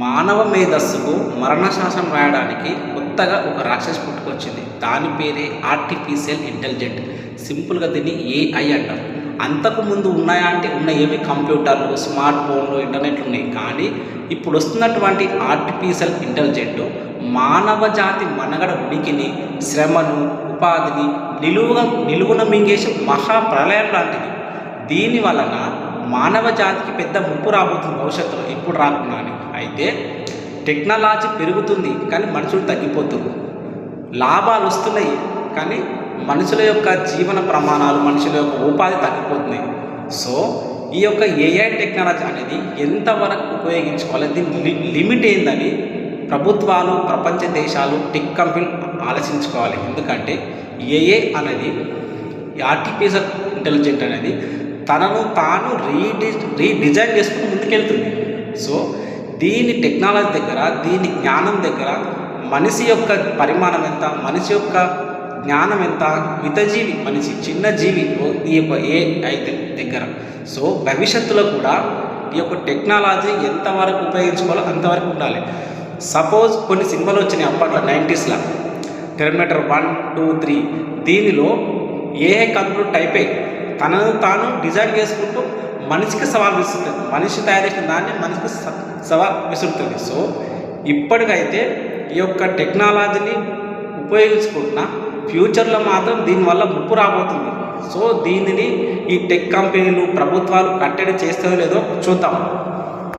మానవ మేధస్సుకు మరణశాసనం రాయడానికి కొత్తగా ఒక రాక్షసి పుట్టుకొచ్చింది. దాని పేరే ఆర్టిఫిషియల్ ఇంటెలిజెంట్. సింపుల్గా దీన్ని ఏఐ అంటారు. అంతకు ముందు ఉన్నాయా అంటే ఏవి కంప్యూటర్లు, స్మార్ట్ ఫోన్లు, ఇంటర్నెట్లు ఉన్నాయి. కానీ ఇప్పుడు వస్తున్నటువంటి ఆర్టిఫిషియల్ ఇంటెలిజెంట్ మానవ జాతి మనుగడ ఉనికిని, శ్రమను, ఉపాధిని నిలువున మింగేసి మహాప్రళయం లాంటిది. దీని వలన మానవ జాతికి పెద్ద ముప్పు రాబోతుంది భవిష్యత్తులో, ఇప్పుడు రాకుండా. అయితే టెక్నాలజీ పెరుగుతుంది కానీ మనుషులు తగ్గిపోతున్నారు. లాభాలు వస్తున్నాయి కానీ మనుషుల యొక్క జీవన ప్రమాణాలు, మనుషుల యొక్క ఉపాధి తగ్గిపోతున్నాయి. సో ఈ యొక్క ఏఐ టెక్నాలజీ అనేది ఎంతవరకు ఉపయోగించుకోవాలి, దీని లిమిట్ ఏందని ప్రభుత్వాలు, ప్రపంచ దేశాలు, టెక్ కంపెనీలు ఆలోచించుకోవాలి. ఎందుకంటే ఏఐ అనేది, ఆర్టిఫిషియల్ ఇంటెలిజెంట్ అనేది తనను తాను రీడిజైన్ చేసుకుని ముందుకెళ్తుంది. సో దీని టెక్నాలజీ దగ్గర, దీని జ్ఞానం దగ్గర మనిషి యొక్క పరిమాణం ఎంత, మనిషి యొక్క జ్ఞానం ఎంత, మితజీవి మనిషి, చిన్న జీవి ఈ యొక్క ఏఐ దగ్గర. సో భవిష్యత్తులో కూడా ఈ యొక్క టెక్నాలజీ ఎంతవరకు ఉపయోగించుకోవాలో అంతవరకు ఉండాలి. సపోజ్ కొన్ని సినిమాలు వచ్చినాయి అప్పట్లో 90sలో, టెర్మినేటర్ 1, 2, 3. దీనిలో ఏఐ కంప్యూటర్ టైప్ అయ్యి తనను తాను డిజైన్ చేసుకుంటూ మనిషికి సవాల్ విసురుతుంది. మనిషి తయారు చేసిన దాన్ని మనిషికి సవాల్ విసురుతుంది. సో ఇప్పటికైతే ఈ యొక్క టెక్నాలజీని ఉపయోగించుకుంటున్న ఫ్యూచర్లో మాత్రం దీనివల్ల ముప్పు రాబోతుంది. సో దీనిని ఈ టెక్ కంపెనీలు, ప్రభుత్వాలు కట్టడి చేస్తాయో లేదో చూద్దాం.